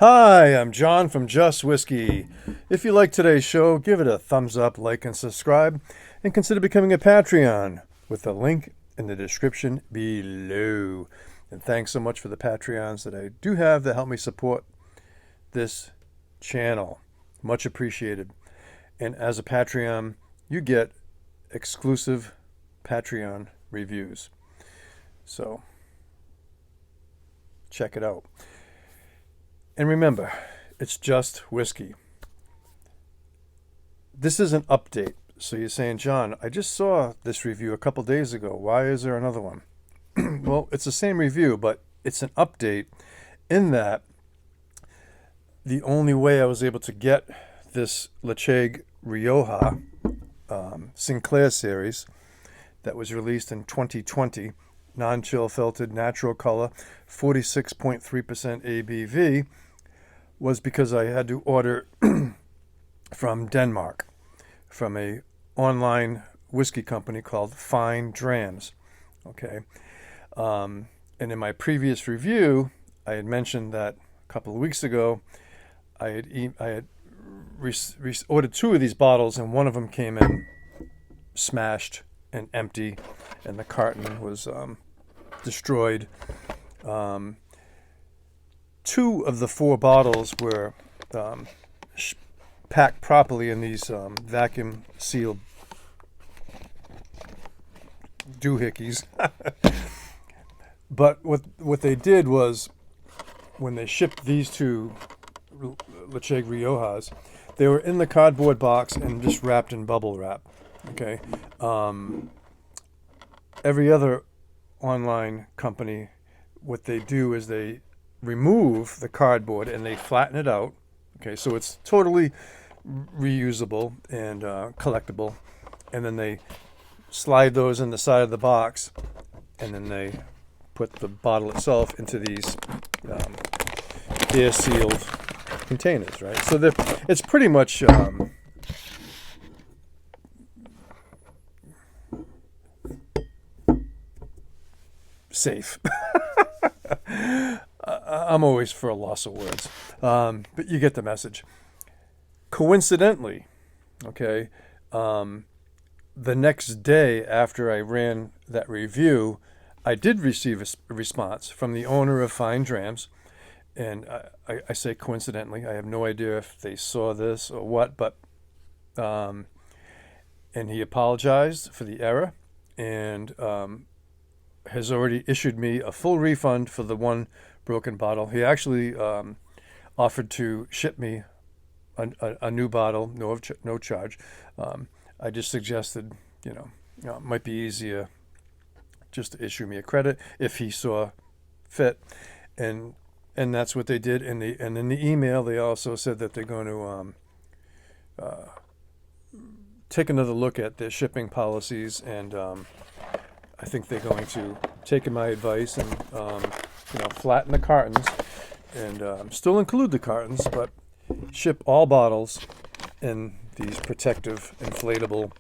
Hi, I'm John from Just Whiskey. If you like today's show, give it a thumbs up, like, and subscribe, and consider becoming a Patreon with the link in the description below. And thanks so much for the Patreons that I do have that help me support this channel. Much appreciated. And as a Patreon, you get exclusive Patreon reviews. So, check it out. And remember, it's just whiskey. This is an update. So you're saying, John, I just saw this review a couple days ago. Why is there another one? Well, it's the same review, but it's an update in that the only way I was able to get this Ledaig Rioja Sinclair series that was released in 2020, non-chill filtered, natural color, 46.3% ABV, was because I had to order from Denmark, from a online whiskey company called Fine Drams. Okay, and in my previous review, I had mentioned that a couple of weeks ago, I had ordered two of these bottles, and one of them came in smashed and empty, and the carton was destroyed. Two of the four bottles were packed properly in these vacuum sealed doohickeys. But what they did was, when they shipped these two Ledaig Riojas, they were in the cardboard box and just wrapped in bubble wrap. Okay. Every other online company, what they do is they remove the cardboard and they flatten it out. Okay, so it's totally reusable and collectible. And then they slide those in the side of the box, and then they put the bottle itself into these air-sealed containers, right? So it's pretty much safe. I'm always for a loss of words, but you get the message. Coincidentally, okay, the next day after I ran that review, I did receive a response from the owner of Fine Drams, and I say coincidentally. I have no idea if they saw this or what, but and he apologized for the error, and has already issued me a full refund for the one broken bottle. He actually offered to ship me a new bottle, no charge. I just suggested, it might be easier just to issue me a credit if he saw fit, and that's what they did. And in the email, they also said that they're going to take another look at their shipping policies, and I think they're going to take my advice and flatten the cartons and still include the cartons, but ship all bottles in these protective, inflatable,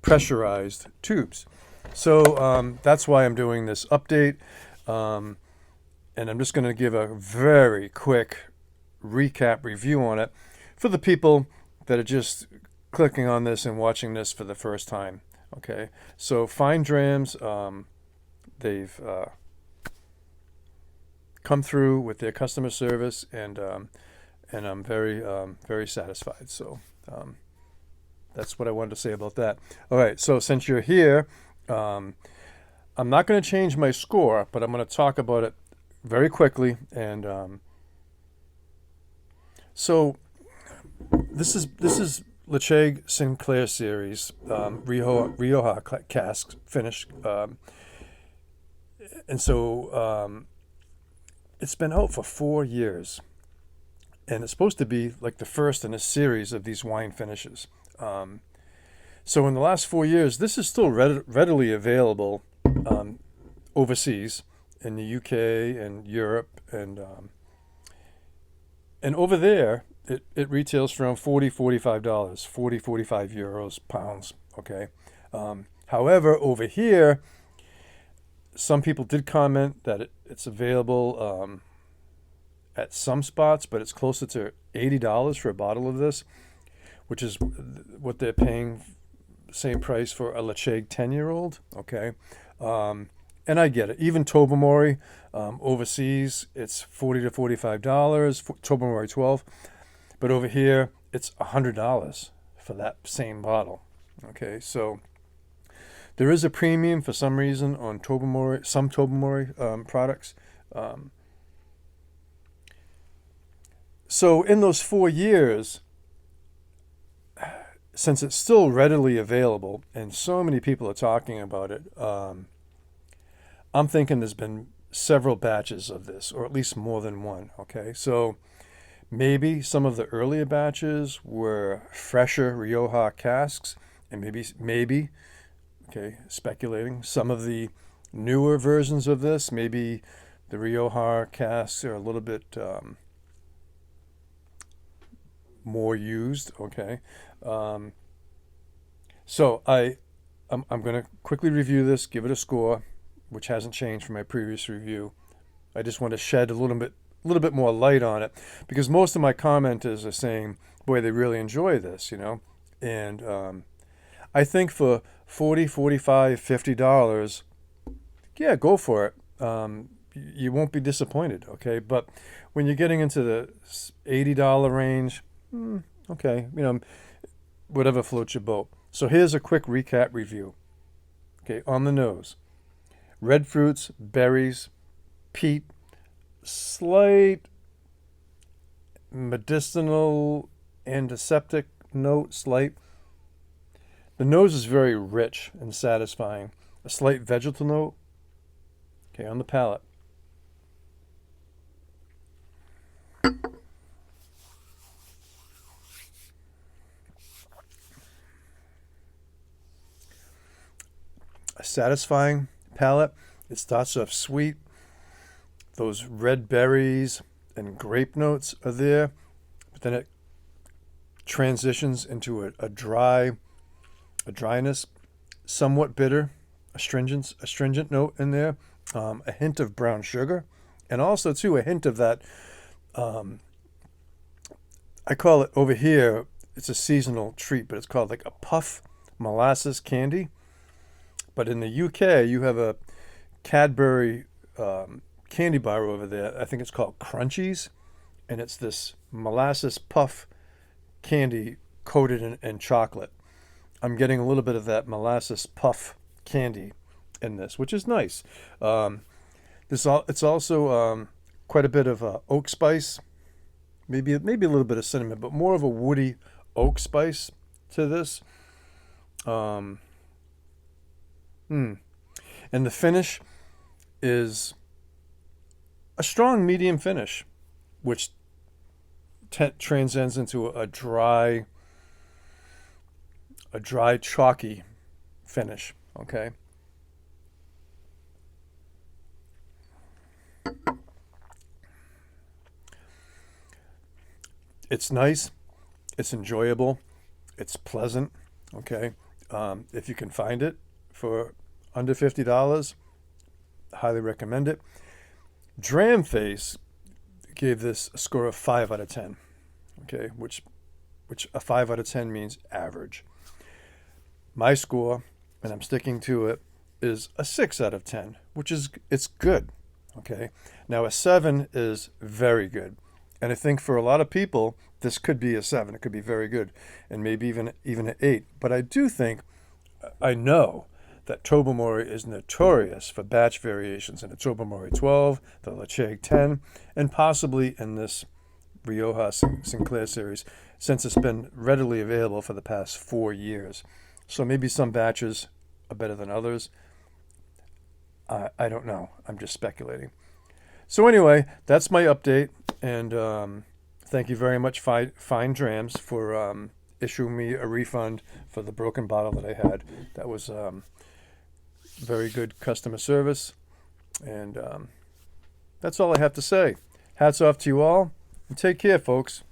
pressurized tubes. So that's why I'm doing this update, and I'm just going to give a very quick recap review on it for the people that are just clicking on this and watching this for the first time. Okay, so Fine Drams, they've come through with their customer service, and I'm very satisfied. So that's what I wanted to say about that. All right, so since you're here, I'm not going to change my score, but I'm going to talk about it very quickly. And so this is Ledaig Sinclair series, Rioja cask finish, and so it's been out for 4 years, and it's supposed to be like the first in a series of these wine finishes. So in the last 4 years, this is still readily available overseas in the UK and Europe, and over there it retails for around $45, 45 euros, pounds. Okay. However, over here, some people did comment that it's available at some spots, but it's closer to $80 for a bottle of this, which is what they're paying, same price for a Ledaig 10-year-old. Okay. And I get it. Even Tobermory, overseas, it's $40 to $45, Tobermory 12. But over here, it's $100 for that same bottle. Okay, so there is a premium for some reason on Tobermory, some Tobermory products. So in those 4 years, since it's still readily available and so many people are talking about it, I'm thinking there's been several batches of this, or at least more than one. Okay, so maybe some of the earlier batches were fresher Rioja casks, and maybe, okay, speculating, some of the newer versions of this, maybe the Rioja casks are a little bit more used. Okay, so I'm going to quickly review this, give it a score, which hasn't changed from my previous review. I just want to shed a little bit more light on it, because most of my commenters are saying, boy, they really enjoy this, and I think for $40, $45, $50, yeah, go for it. You won't be disappointed. Okay, but when you're getting into the $80 range, okay, whatever floats your boat. So here's a quick recap review. Okay, on the nose: red fruits, berries, peat, slight medicinal antiseptic note, slight. The nose is very rich and satisfying. A slight vegetal note. Okay, on the palate: a satisfying palate. It starts off sweet. Those red berries and grape notes are there, but then it transitions into a dryness, somewhat bitter, a stringent note in there, a hint of brown sugar, and also too a hint of that. I call it over here. It's a seasonal treat, but it's called like a puff molasses candy. But in the UK, you have a Cadbury candy bar over there. I think it's called Crunchies, and it's this molasses puff candy coated in chocolate. I'm getting a little bit of that molasses puff candy in this, which is nice. It's also quite a bit of oak spice, maybe a little bit of cinnamon, but more of a woody oak spice to this. And the finish is a strong medium finish, which transcends into a dry, chalky finish. Okay. It's nice. It's enjoyable. It's pleasant. Okay. If you can find it for under $50, highly recommend it. Dramface gave this a score of 5 out of 10. Okay, which a 5 out of 10 means average. My score, and I'm sticking to it, is a 6 out of 10, which is, it's good. Okay, now a 7 is very good, and I think for a lot of people this could be a 7. It could be very good, and maybe even an 8. But I do think, I know that Tobermory is notorious for batch variations in the Tobermory 12, the Ledaig 10, and possibly in this Rioja Sinclair series, since it's been readily available for the past 4 years. So maybe some batches are better than others. I don't know. I'm just speculating. So anyway, that's my update, and thank you very much, Fine Drams, for issuing me a refund for the broken bottle that I had. That was very good customer service, and that's all I have to say. Hats off to you all, and take care, folks.